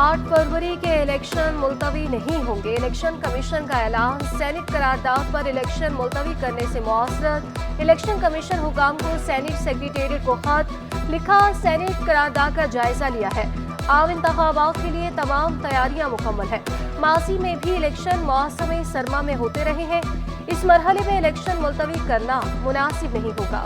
8 फरवरी के इलेक्शन मुलतवी नहीं होंगे। इलेक्शन कमीशन का ऐलान। सैनिक करारदाद पर इलेक्शन मुलतवी करने से मुआसरत। इलेक्शन कमीशन हुकाम को सैनिक सेक्रेटेरिएट को खत लिखा। सैनिक करारदाद का जायजा लिया है। आम इंतखाबात के लिए तमाम तैयारियां मुकम्मल है। माजी में भी इलेक्शन मौसम सरमा में होते रहे हैं। इस मरहले में इलेक्शन मुलतवी करना मुनासिब नहीं होगा।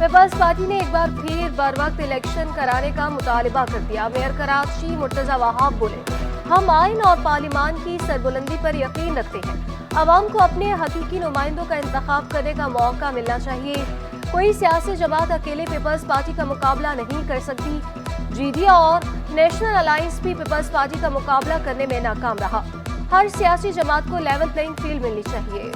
पीपल्स पार्टी ने एक बार फिर बर वक्त इलेक्शन कराने का मुतालबा कर दिया। मेयर कराची मुर्तजा वहाब बोले, हम आइन और पार्लिमान की सरबुलंदी पर यकीन रखते हैं। आवाम को अपने हकीकी नुमाइंदों का इंतखाब करने का मौका मिलना चाहिए। कोई सियासी जमात अकेले पीपल्स पार्टी का मुकाबला नहीं कर सकती। जीडीए और नेशनल अलायंस भी पीपल्स पार्टी का मुकाबला करने में नाकाम रहा। हर सियासी जमात को लेवल प्लेइंग फील्ड मिलनी चाहिए।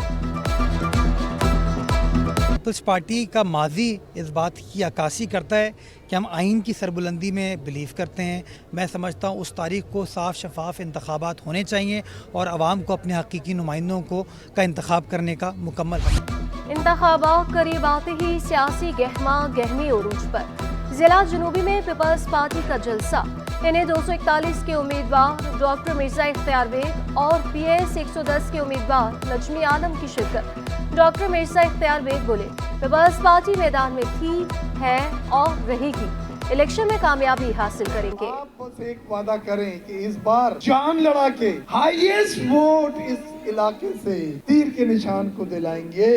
पीपल्स पार्टी का माजी इस बात की अक्कासी करता है कि हम आइन की सरबुलंदी में बिलीव करते हैं। मैं समझता हूँ उस तारीख को साफ शफाफ इंतखाबात होने चाहिए और आवाम को अपने हकीकी नुमाइंदों का इंतखाब करने का मुकम्मल हक। इंतखाबात करीब आते ही सियासी गहमा गहमी उरूज पर। जिला जुनूबी में पीपल्स पार्टी का जलसा। इन्हें 241 के उम्मीदवार डॉक्टर मिर्जा इख्तियार बेग और PS 110 के उम्मीदवार नजमी आलम की शिरकत। डॉक्टर मिर्जा इख्तियार बेग बोले, पीपल्स पार्टी मैदान में थी, है और रहेगी। इलेक्शन में कामयाबी हासिल करेंगे। आप बस एक वादा करें कि इस बार जान लड़ा के हाईएस्ट वोट इस इलाके से तीर के निशान को दिलाएंगे।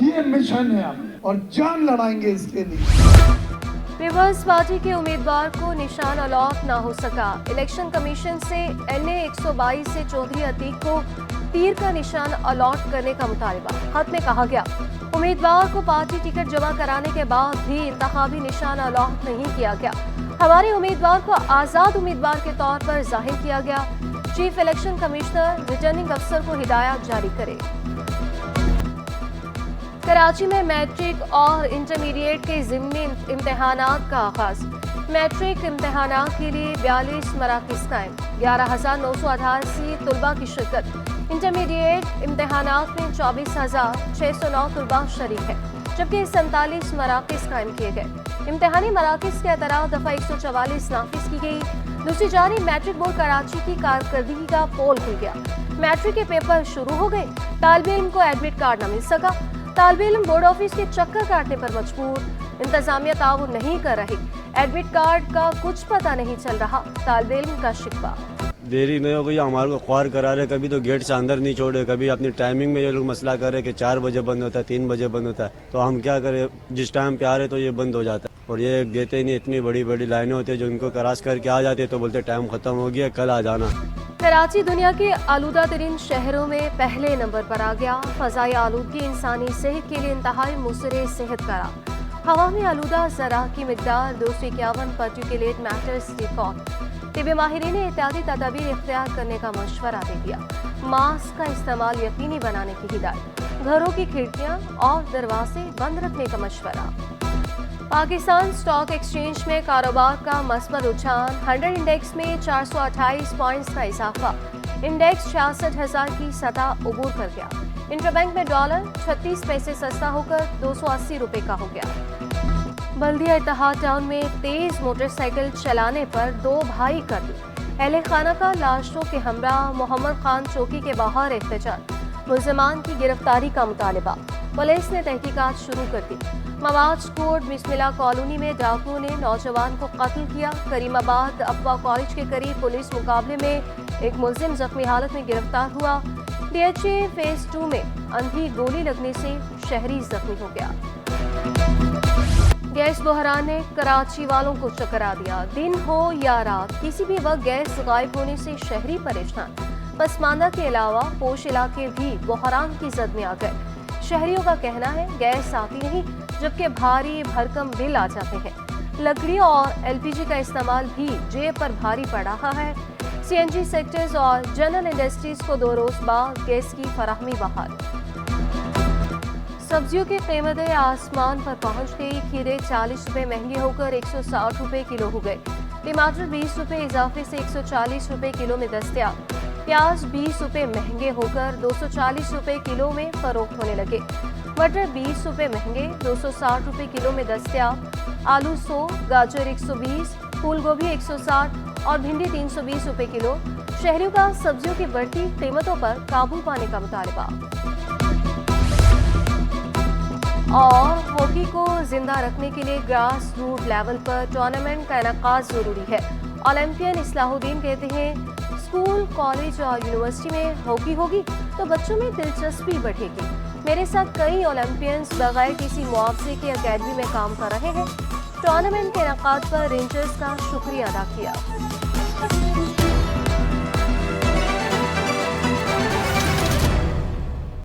ये मिशन है और जान लड़ाएंगे इसके लिए। पीपल्स पार्टी के उम्मीदवार को निशान अलॉट ना हो सका। इलेक्शन कमीशन से NA 122 से चौधरी अतीक को तीर का निशान अलॉट करने का मुतालबा। खत में कहा गया, उम्मीदवार को पार्टी टिकट जमा कराने के बाद भी इंतखाबी निशान अलॉट नहीं किया गया। हमारे उम्मीदवार को आज़ाद उम्मीदवार के तौर पर जाहिर किया गया। चीफ इलेक्शन कमिश्नर रिटर्निंग अफसर को हिदायत जारी करे। कराची में मैट्रिक और इंटरमीडिएट के ज़िमनी इम्तिहानात का आगाज। मैट्रिक इम्तिहानात के लिए 42 मराकिज़ कायम। 11,988 तलबा की शिरकत। इंटरमीडिएट इम्तिहानात में 24,609 तलबा शरीक है, जबकि 47 मराकिज़ कायम किए गए। इम्तिहानी मराकिज़ के अतराफ दफ़ा 144 नाफिज की गई। दूसरी जानिब मैट्रिक बोर्ड कराची की कारकर्दगी का पोल खुल गया। मैट्रिक के पेपर शुरू हो गए। तालिबे इल्म को एडमिट कार्ड न मिल सका। तालिबे इल्म बोर्ड ऑफिस के चक्कर काटने पर मजबूर। इंतजामिया ताउन नहीं कर रही। एडमिट कार्ड का कुछ पता नहीं चल रहा। तालिबे इल्म का शिकवा। देरी नहीं हो गई, हमारे को ख्वार करा रहे, कभी तो गेट से अंदर नहीं छोड़े, कभी अपनी टाइमिंग में ये लोग मसला कर रहे कि 4 बजे बंद होता है, 3 बजे बंद होता है। तो हम क्या करें, जिस टाइम पे आ रहे तो ये बंद हो जाता है और ये देते ही नहीं। इतनी बड़ी बड़ी लाइनें होती है जो इनको क्रॉस करके आ जाती है तो बोलते टाइम खत्म हो गया, कल आ जाना। कराची दुनिया के आलूदा तरीन शहरों में पहले नंबर पर आ गया। फजाई आलूदगी इंसानी सेहत के लिए इंतहाई मुसरे सेहत करार। हवा में आलूदा ज़रा की मिकदार 251 पर्टिकुलेट मैटर्स रिकॉर्ड। तिबी माहिरीन ने एहतियाती तदाबीर इख्तियार करने का मशवरा दे दिया। मास्क का इस्तेमाल यकीनी बनाने की हिदायत। घरों की खिड़कियां और दरवाजे बंद रखने का मशवरा। पाकिस्तान स्टॉक एक्सचेंज में कारोबार का मस्बत रुझान। 100 इंडेक्स में 428 पॉइंट्स का इजाफा। इंडेक्स 66,000 की सतह अबूर कर गया। इंटरबैंक में डॉलर 36 पैसे सस्ता होकर 280 रुपए का हो गया। बल्दिया इत्तेहाद टाउन में तेज मोटरसाइकिल चलाने पर 2 भाई कत्ल। अहले खाना का लाशों के हमरा मोहम्मद खान चौकी के बाहर एहतजाज। मुल्ज़िमान की गिरफ्तारी का मुतालबा। पुलिस ने तहकीकात शुरू कर दी। मवाज कोट बिस्मिल्लाह कॉलोनी में डाकुओं ने नौजवान को कत्ल किया। करीमाबाद अफवा कॉलेज के करीब पुलिस मुकाबले में एक मुल्जिम जख्मी हालत में गिरफ्तार हुआ। DHA फेज 2 में अंधी गोली लगने से शहरी जख्मी हो गया। गैस बहरान ने कराची वालों को चकरा दिया। दिन हो या रात किसी भी वक्त गैस गायब होने से शहरी परेशान। पसमानदा के अलावा पोश इलाके भी बहरान की जद में आ गए। शहरियों का कहना है गैस आती नहीं, जबकि भारी भरकम बिल आ जाते हैं। लकड़ी और LPG का इस्तेमाल भी जेब पर भारी पड़ रहा है। CNG सेक्टर्स और जनरल इंडस्ट्रीज को 2 रोज बाद गैस की फराहमी बहाल। सब्जियों की कीमतें आसमान पर पहुंच गई। खीरे 40 रुपए महंगे होकर 160 रुपए किलो हो गए। टमाटर 20 रुपए इजाफे से 140 रुपए किलो में दस्तयाब। प्याज 20 रुपए महंगे होकर 240 रुपए किलो में फरोख्त होने लगे। मटर 20 रुपए महंगे 260 रुपए किलो में दस्तयाब। आलू 100, गाजर 120, फूल गोभी 160 और भिंडी 320 रुपए किलो। शहरियों का सब्जियों की बढ़ती कीमतों पर काबू पाने का मुतालबा। और हॉकी को जिंदा रखने के लिए ग्रास रूट लेवल पर टूर्नामेंट का इनेकाद जरूरी है। ओलंपियन इस्लाहुद्दीन कहते हैं स्कूल, कॉलेज और यूनिवर्सिटी में हॉकी होगी तो बच्चों में दिलचस्पी बढ़ेगी। मेरे साथ कई ओलंपियंस बगैर किसी मुआवजे के अकेडमी में काम कर रहे हैं। टूर्नामेंट के इनेकाद पर रेंजर्स का शुक्रिया अदा किया।